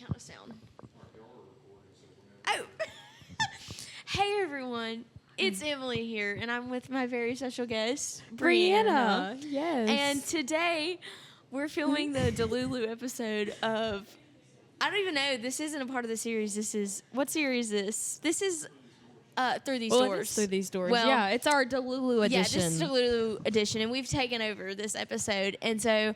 count us down. Oh. Hey, everyone. It's Emily here, and I'm with my very special guest, Breanna. Yes. And today, we're filming the Delulu episode of... I don't even know. This isn't a part of the series. This is... What series is this? This is... Through These Doors. Through These Doors. Well, yeah, it's our Delulu edition. Yeah, this is Delulu edition, and we've taken over this episode. And so,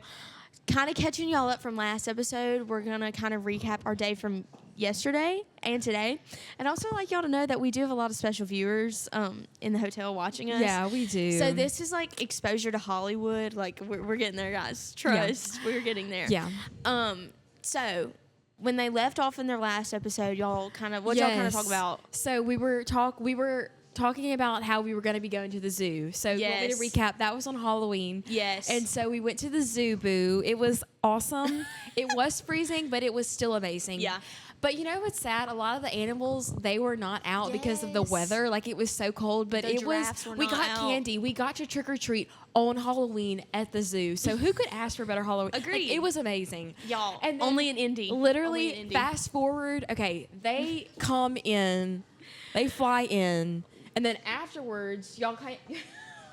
kind of catching y'all up from last episode, we're going to kind of recap our day from yesterday and today. And also like y'all to know that we do have a lot of special viewers in the hotel watching us. Yeah, we do. So this is like exposure to Hollywood. Like, we're getting there, guys. Trust. Yeah. We're getting there. Yeah. So... when they left off in their last episode, y'all kind of talk about? So we were talking about how we were going to be going to the zoo. So you want me to recap? That was on Halloween. Yes. And so we went to the zoo, boo. It was awesome. It was freezing, but it was still amazing. Yeah. But you know what's sad? A lot of the animals, they were not out because of the weather. Like, it was so cold. But we got candy. We got to trick or treat on Halloween at the zoo. So who could ask for better Halloween? Agreed. Like, it was amazing. Y'all. And only in Indy. Literally, fast forward. Okay, they come in, they fly in, and then afterwards, y'all kind of...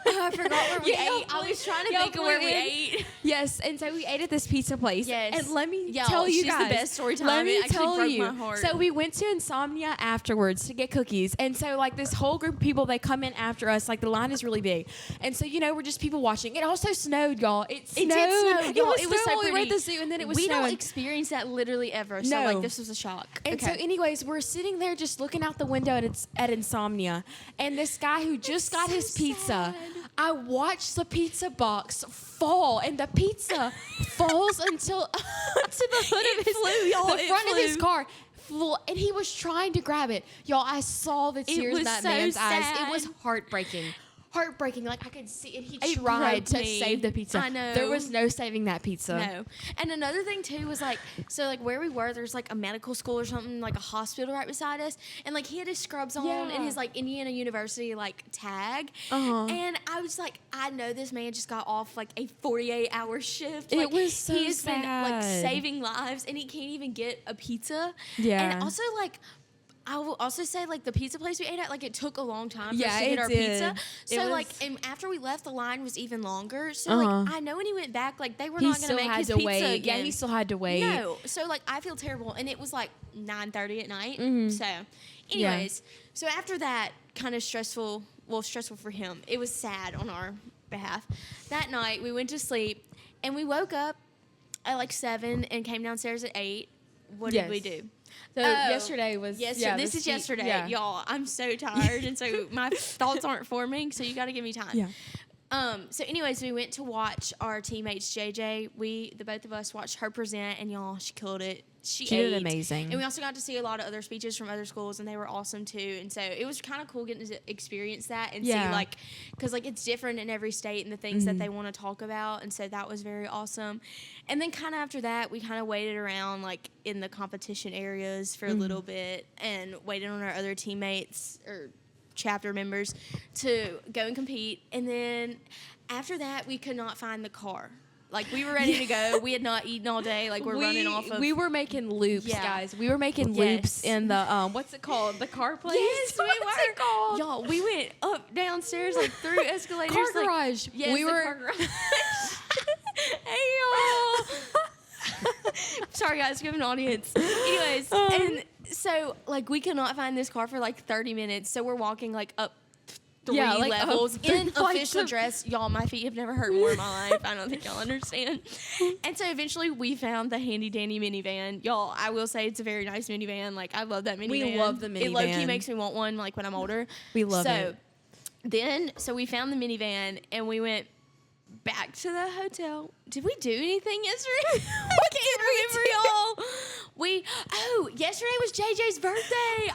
I forgot where we ate. I was trying to think of where we ate. Yes, and so we ate at this pizza place. Yes. And let me tell you guys. She's the best storyteller. Let me tell broke you. my heart. So we went to Insomnia afterwards to get cookies. And so, like, this whole group of people, they come in after us. Like, the line is really big. And so, you know, we're just people watching. It also snowed, y'all. It did snow, y'all. It was so pretty. We were at the zoo, and then it was snowing. We don't experience that literally ever. So, like, this was a shock. And so, anyways, we're sitting there just looking out the window at Insomnia. And this guy who just got his pizza, I watched the pizza box fall, and the pizza falls until to the hood of the front of his car. And he was trying to grab it. Y'all, I saw the tears in that man's eyes. It was heartbreaking. Like, I could see it. He tried to save the pizza. I know. There was no saving that pizza. No. And another thing, too, was, like, so, like, where we were, there's, like, a medical school or something, like, a hospital right beside us. And, like, he had his scrubs on and his, like, Indiana University, like, tag. And I was like, I know this man just got off, like, a 48-hour shift. Like, it was so he has sad. been, like, saving lives, and he can't even get a pizza. Yeah. And also, like... I will also say, like, the pizza place we ate at, like, it took a long time for us to it get our did. pizza. So, like, and after we left, the line was even longer. So, like, I know when he went back, like, they were not going to make his pizza again. Yeah, he still had to wait. No. So, like, I feel terrible. And it was, like, 9:30 at night. So, anyways. So, after that, kind of stressful for him. It was sad on our behalf. That night, we went to sleep. And we woke up at, like, 7 and came downstairs at 8. What did we do? So yesterday was... Yes, so this is yesterday, y'all. I'm so tired, and so my thoughts aren't forming, so you got to give me time. Yeah. So anyways, we went to watch our teammates, JJ. The both of us watched her present, and y'all, she killed it. She did amazing. And we also got to see a lot of other speeches from other schools, and they were awesome, too. And so it was kind of cool getting to experience that and see, like, because, like, it's different in every state and the things that they want to talk about. And so that was very awesome. And then kind of after that, we kind of waited around, like, in the competition areas for a little bit and waited on our other teammates or chapter members to go and compete. And then after that, we could not find the car. Like, we were ready to go. We had not eaten all day. Like, we're running off of... We were making loops, guys. We were making loops in the, what's it called? The car place? Yes, we were. What's it called? Y'all, we went up, downstairs, like, through escalators. Car garage. Yes, we were... car garage. Hey, y'all. Sorry, guys. We have an audience. Anyways, and so, like, we could not find this car for, like, 30 minutes. So we're walking, like, up 3 levels in official dress. Y'all, my feet have never hurt more in my life. I don't think y'all understand. And so eventually we found the handy dandy minivan. Y'all, I will say it's a very nice minivan. Like, I love that minivan. We love the minivan. It low-key makes me want one, like, when I'm older. We love it. So we found the minivan and we went back to the hotel. Did we do anything yesterday? I can't remember, y'all. Yesterday was JJ's birthday.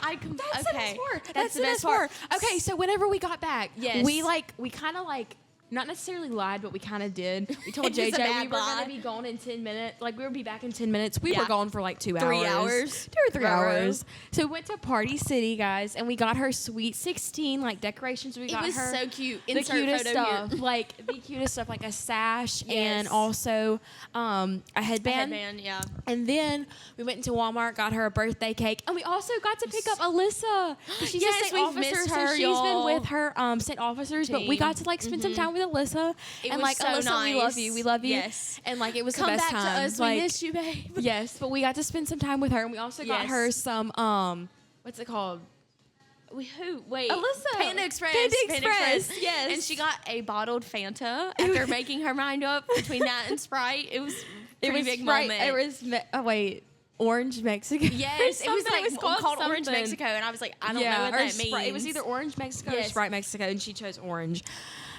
That's the best part. Okay, so whenever we got back, we kind of like not necessarily lied, but we kind of did. We told Just a JJ bad we were lie. going to be gone in 10 minutes. Like, we would be back in 10 minutes. We were Yeah. gone for like 2 3 hours. hours. 2 or 3 Bro. hours. So we went to Party City, guys, and we got her Sweet 16, like, decorations. We It got was her so cute. the Insert cutest photo stuff. here. Like, the cutest stuff, like a sash and Yes. also a headband. Headband, yeah. And then we went into Walmart, got her a birthday cake, and we also got to pick up Alyssa. She's Yes, a state we've officer, missed so her, she's y'all. been with her state officers. But we got to like spend some time with Alyssa. It and was like so Alyssa, we love nice. you, we love you. Yes. And like it was Come the best back time. to us. Like, We miss you, babe. yes, but we got to spend some time with her, and we also got Yes. her some what's it called? Wait. Alyssa. Panda Express. Panda Express, yes. And she got a bottled Fanta after making her mind up between that and Sprite. It was a pretty big right. moment. It was Orange Mexico. Yes, it was Something. like called Orange something. Mexico, and I was like, I don't know what or that Sprite. means. It was either Orange Mexico or Yes. Sprite Mexico, and she chose orange.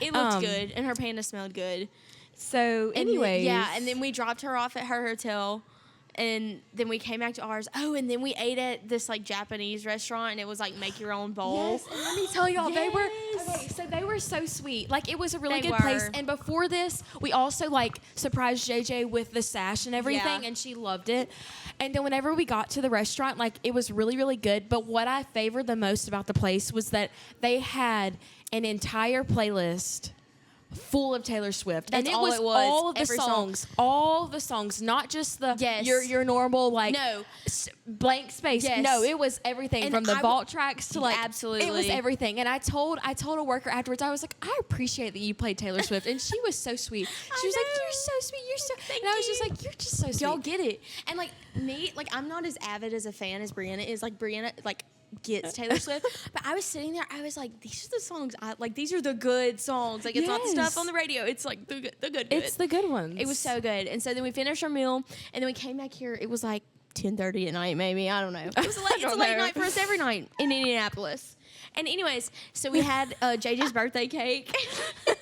It looked good, and her panda smelled good. So, And anyways, and then we dropped her off at her hotel, and then we came back to ours. Oh, and then we ate at this like Japanese restaurant, and it was like make your own bowl. yes, and let me tell y'all, they were Yes. okay. So they were so sweet. Like it was a really They good place. were. And before this, we also like surprised JJ with the sash and everything, Yeah. and she loved it. And then whenever we got to the restaurant, like it was really, really good. But what I favored the most about the place was that they had an entire playlist full of Taylor Swift. That's and it all was it was. all of the Every song. songs. All the songs, not just the Yes. your normal like No. blank space. Yes. No, it was everything And from the I vault tracks to like Absolutely. it was everything. And I told a worker afterwards, I was like, I appreciate that you played Taylor Swift, and she was so sweet. She was like, know. you're so sweet, you're so. Thank and I was you. just like, you're just so sweet. Y'all get it. And like me, like I'm not as avid as a fan as Breanna is. Like Breanna, like gets Taylor Swift, but I was sitting there, I was like, these are the songs I like. These are the good songs. Like it's not the Yes. stuff on the radio. It's like the good. It's the good ones. It was so good. And so then we finished our meal, and then we came back here. It was like 10:30 at night, maybe. I don't know. It was it's a don't late know. night for us every night in Indianapolis. And anyways, so we had JJ's birthday cake. and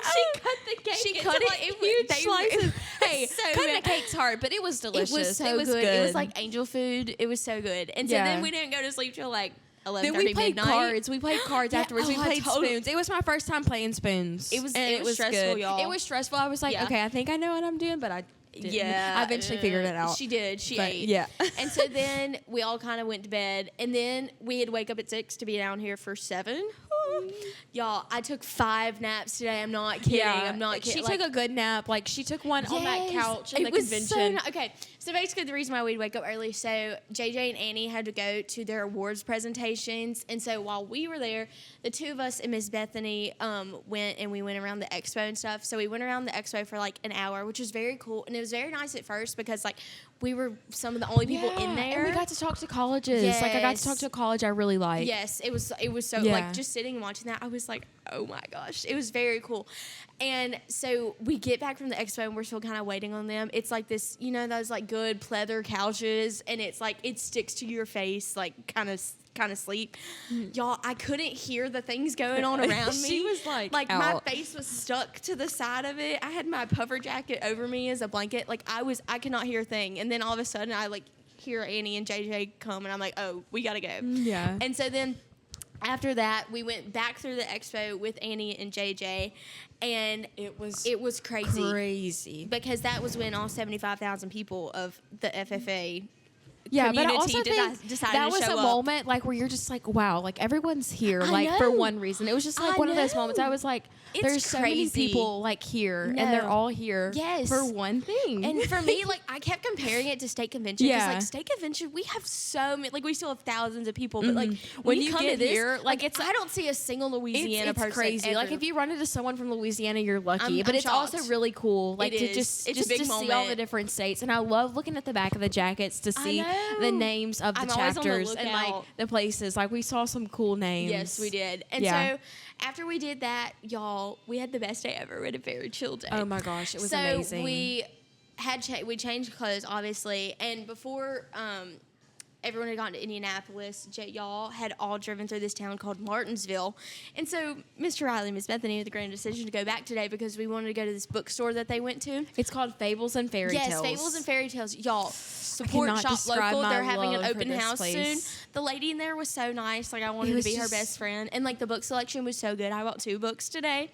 she cut the cake. She into, cut it like, in huge they- slices. Hey, so cutting good. a cake's hard, but it was delicious. It was so good. It was like angel food. It was so good. And so Yeah. then we didn't go to sleep till like 11:30 Then we played midnight. cards. We played cards Yeah, afterwards. We oh, I played totally- spoons. It was my first time playing spoons. It was- and it was stressful, good. y'all. It was stressful. I was like, Yeah. okay, I think I know what I'm doing, but I didn't. Yeah, I eventually figured it out. She did. She But, ate. yeah. And so then we all kind of went to bed, and then we had to wake up at 6 to be down here for 7. Y'all, I took 5 naps today. I'm not kidding. I'm not kidding. She took a good nap. Like she took one on that Yes. couch in It the was so convention. okay, so basically the reason why we'd wake up early, so JJ and Annie had to go to their awards presentations, and so while we were there, the two of us and Miss Bethany went around the expo and stuff. So we went around the expo for like an hour, which was very cool, and it was very nice at first because like we were some of the only people in there. And we got to talk to colleges. Like I got to Yes. talk to a college I really like. Yes, it was so Yeah. like just sitting and watching that, I was like, oh my gosh, it was very cool. And so we get back from the expo and we're still kind of waiting on them. It's like this, you know, those like good pleather couches, and it's like it sticks to your face, like kind of sleep. Y'all, I couldn't hear the things going on around me. She was like my out. face was stuck to the side of it. I had my puffer jacket over me as a blanket. Like I could not hear a thing. And then all of a sudden I like hear Annie and JJ come, and I'm like, oh, we gotta go. Yeah. And so then after that, we went back through the expo with Annie and JJ, and It was crazy crazy. because that was when all 75,000 people of the FFA Yeah, but I community also think decided that to was show a up. moment like where you're just like, wow, like everyone's here, I like for know. one reason. It was just like I one of those know. moments. I was like, It's there's so many crazy. people like here, and they're No. all here Yes. for one thing. And for me, like, I kept comparing it to state convention. Yeah. Because, like, state convention, we have so many, like, we still have thousands of people. But, like, Mhm. when When you you come get to this, here, like, like, it's- I don't see a single Louisiana it's person. crazy. Like ever. if you run into someone from Louisiana, you're lucky. I'm but it's shocked. also really cool, like It to is. just It's a just big to see all the moment. different states. And I love looking at the back of the jackets to see know. the names of the I'm always on the chapters and like lookout. the places. Like we saw some cool names. Yes, we did. And Yeah. so after we did that, y'all, we had the best day ever. We had a very chill day. Oh my gosh, it was so amazing. we had we changed clothes, obviously, and before everyone had gone to Indianapolis. Y'all had all driven through this town called Martinsville. And so Mr. Riley and Miss Bethany had the grand decision to go back today because we wanted to go to this bookstore that they went to. It's called Fables and Fairy Tales. Yes, Fables and Fairy Tales. Y'all, support Shop Local. They're having an open house soon. The lady in there was so nice. Like, I wanted to be her best friend. And, like, the book selection was so good. I bought 2 books today.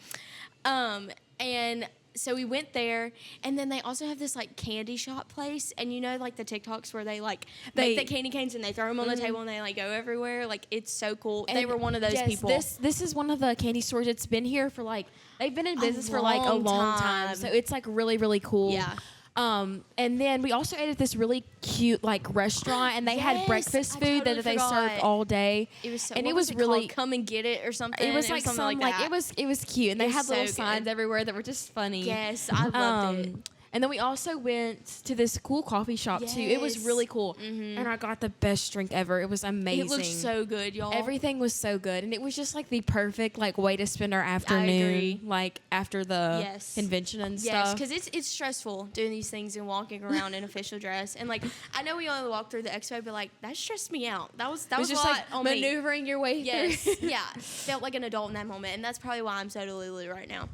And so we went there, and then they also have this, like, candy shop place. And you know, like, the TikToks where they, like, make the candy canes and they throw them on the table and they, like, go everywhere. Like, it's so cool. And they were one of those people. This is one of the candy stores that's been here for, like, they've been in business for, like, a long time. So it's, like, really, really cool. Yeah. And then we also ate at this really cute, like, restaurant, and they had breakfast food that they served all day. It was so, and it was really called? Come and Get It or something. It was like something like that. It was cute, and they had little signs everywhere that were just funny. Yes, I loved it. And then we also went to this cool coffee shop, too. It was really cool. Mm-hmm. And I got the best drink ever. It was amazing. It looked so good, y'all. Everything was so good. And it was just, like, the perfect, like, way to spend our afternoon. Like, after the convention and stuff. Yes, because it's stressful doing these things and walking around in official dress. And, like, I know we only walked through the expo, but, like, that stressed me out. That was just, a lot like, on maneuvering your way through. Yeah. Felt like an adult in that moment. And that's probably why I'm so delulu right now.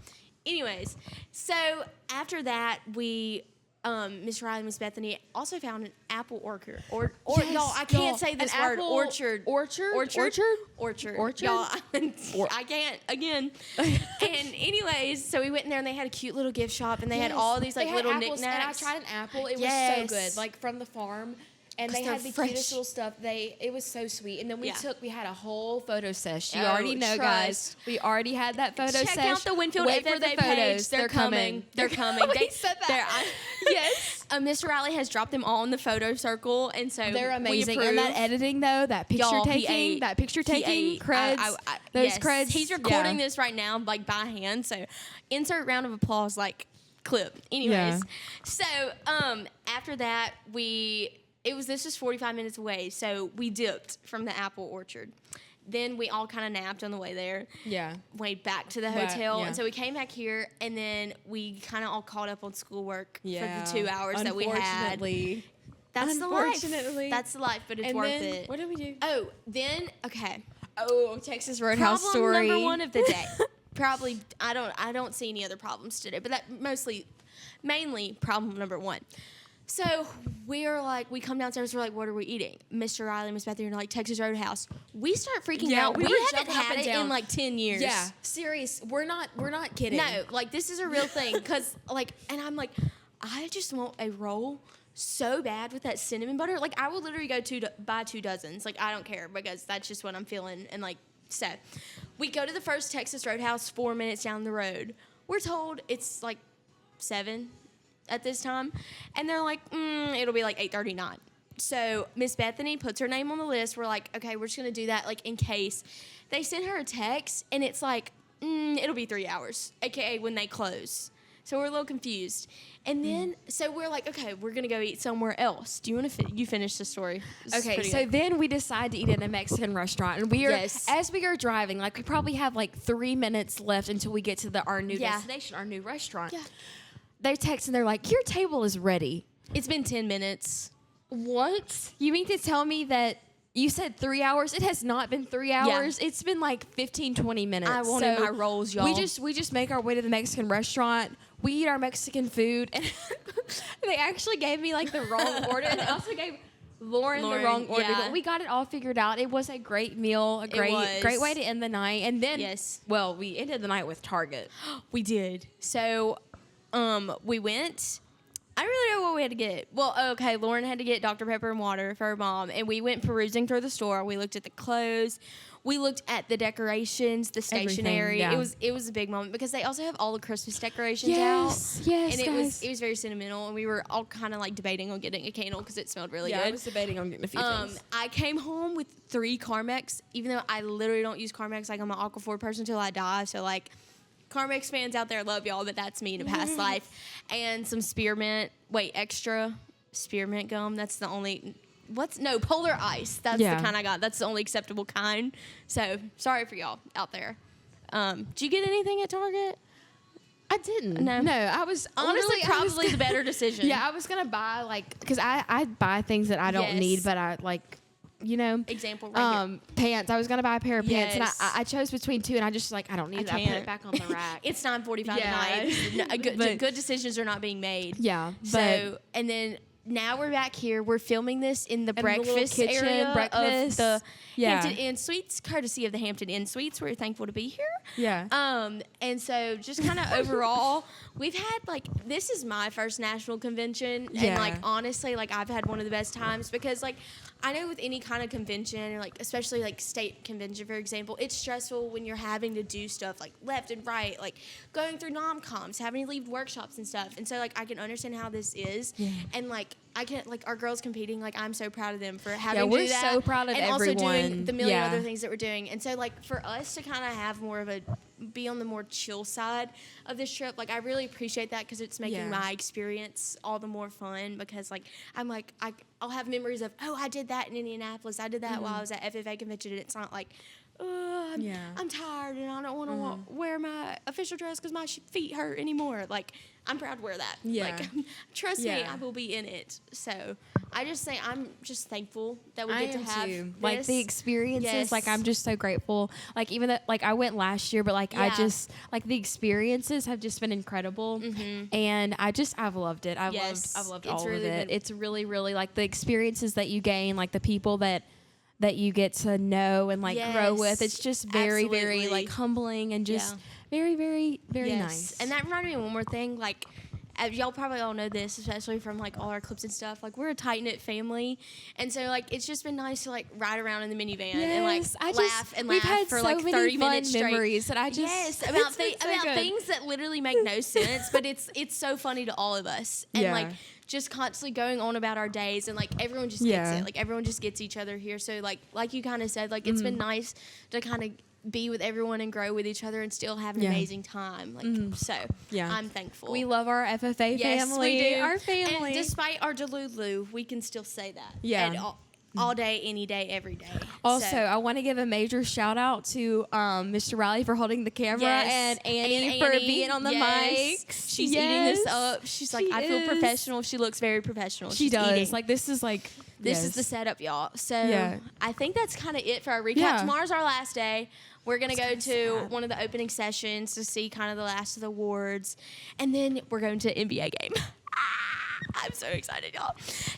Anyways, so after that, we... Miss Riley and Miss Bethany also found an apple orchard. Y'all, I can't say this word. Orchard. Y'all, I can't again. And anyways, so we went in there and they had a cute little gift shop and they had all these like little apples, knickknacks. And I tried an apple. It was so good, like from the farm. And they had the cutest little stuff. It was so sweet. And then we had a whole photo session. You already know, guys. We already had that photo session. Check out the Winfield FFA page. They're coming. They're coming. They said that. Yes. Mr. Riley has dropped them all in the photo circle, and so they're amazing. And that editing, though, that picture taking, creds, those creds. He's recording this right now, like by hand. So insert round of applause, like clip. Anyways, so after that this was 45 minutes away, so we dipped from the apple orchard. Then we all kind of napped on the way there. Yeah. Went back to the hotel. And so we came back here, and then we kind of all caught up on schoolwork for the 2 hours that we had. That's the life. That's the life, but it's worth it. What did we do? Texas Roadhouse story. Problem number 1 of the day. Probably, I don't see any other problems today, but that mainly problem number 1. So we come downstairs, we're like, what are we eating? Mr. Riley and Miss Bethany are like, Texas Roadhouse. We start freaking out. We haven't had it in like 10 years. Yeah. Serious. We're not kidding. No, like this is a real thing. Cause like, and I'm like, I just want a roll so bad with that cinnamon butter. Like I will literally go buy 2 dozens. Like I don't care because that's just what I'm feeling. And like, so we go to the first Texas Roadhouse 4 minutes down the road. We're told it's like 7 at this time, and they're like, it'll be like 8:39. So Miss Bethany puts her name on the list. We're like, okay, we're just gonna do that, like in case. They send her a text, and it's like, it'll be 3 hours, aka when they close. So we're a little confused, and then so we're like, okay, we're gonna go eat somewhere else. Do you want to you finish the story? Okay, so then we decide to eat in a Mexican restaurant, and we are as we are driving, like we probably have like 3 minutes left until we get to our new destination, our new restaurant. Yeah. They're texting, they're like, your table is ready. It's been 10 minutes. What? You mean to tell me that you said 3 hours? It has not been 3 hours. Yeah. It's been like 15, 20 minutes. I wanted my rolls, y'all. We just make our way to the Mexican restaurant. We eat our Mexican food. And they actually gave me like the wrong order. And they also gave Lauren the wrong order. Yeah. But we got it all figured out. It was a great meal, a great way to end the night. And then, we ended the night with Target. We did. So... we went. I don't really know what we had to get. Well, okay, Lauren had to get Dr. Pepper and water for her mom, and we went perusing through the store. We looked at the clothes. We looked at the decorations, the stationery. Yeah. It was a big moment because they also have all the Christmas decorations out. Yes, and it was very sentimental, and we were all kind of like debating on getting a candle because it smelled really good. I was debating on getting a few things. I came home with 3 Carmex, even though I literally don't use Carmex. Like I'm an Aquaphor person until I die, so like. Carmex fans out there, love y'all, but that's me in a past life. And some extra spearmint gum. That's the only, Polar Ice. That's the kind I got. That's the only acceptable kind. So, sorry for y'all out there. Did you get anything at Target? I didn't. No, I was honestly probably the better decision. Yeah, I was going to buy, because I buy things that I don't need, but I, example right here. Pants. I was gonna buy a pair of pants, and Yes. I chose between two, and I just I don't need that. I put it back on the rack. It's 9:45 at night. Good decisions are not being made. Yeah. So and then now we're back here. We're filming this in the breakfast kitchen, area breakfast. of the Yeah. Hampton Inn Suites, courtesy of the Hampton Inn Suites. We're thankful to be here. Yeah. And so just kind of overall, we've had this is my first national convention, Yeah. and honestly, I've had one of the best times because I know with any kind of convention or especially state convention, for example, it's stressful when you're having to do stuff left and right, going through nom-coms, having to leave workshops and stuff. And so I can understand how this is. Yeah. And I can our girls competing, I'm so proud of them for having to do that. We're so proud of and everyone. also doing the million other things that we're doing. And so for us to kind of have more of be on the more chill side of this trip, I really appreciate that because it's making my experience all the more fun because I'm I'll have memories of, oh, I did that in Indianapolis. I did that while I was at FFA convention, and it's not oh, I'm tired and I don't want to wear my official dress because my feet hurt anymore. I'm proud to wear that. Yeah. Trust me, I will be in it. So I just say I'm just thankful that we get to have this. The experiences. Yes. I'm just so grateful. Even that, I went last year, but I just the experiences have just been incredible, and I've loved it. I've loved all of it. It's really, really the experiences that you gain, the people that you get to know and grow with. It's just very, very humbling and just very, very, very nice. And that reminded me of one more thing. Y'all probably all know this, especially from all our clips and stuff. We're a tight knit family, and so it's just been nice to ride around in the minivan and we've had for so 30 many minutes straight. Memories that I just about things that literally make no sense, but it's so funny to all of us, and just constantly going on about our days, and everyone just gets it. Everyone just gets each other here. So like you kind of said, it's been nice to kind of be with everyone and grow with each other and still have an amazing time. So I'm thankful. We love our FFA family. Yes, we do. Our family. And despite our delulu, we can still say that. Yeah. And all day, any day, every day. Also, I want to give a major shout out to Mr. Riley for holding the camera and Annie for being on the mics. She's eating this up. She's I feel professional. She looks very professional. She does. Eating. This is This is the setup, y'all. So I think that's kind of it for our recap. Yeah. Tomorrow's our last day. We're going to go to one of the opening sessions to see kind of the last of the awards. And then we're going to an NBA game. I'm so excited, y'all.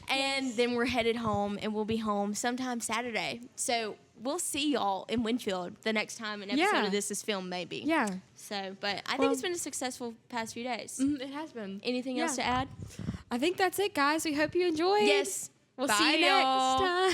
And then we're headed home, and we'll be home sometime Saturday. So we'll see y'all in Winfield the next time an episode of this is filmed, maybe. Yeah. So, but I think it's been a successful past few days. It has been. Anything else to add? I think that's it, guys. We hope you enjoyed. Yes. We'll see you next time.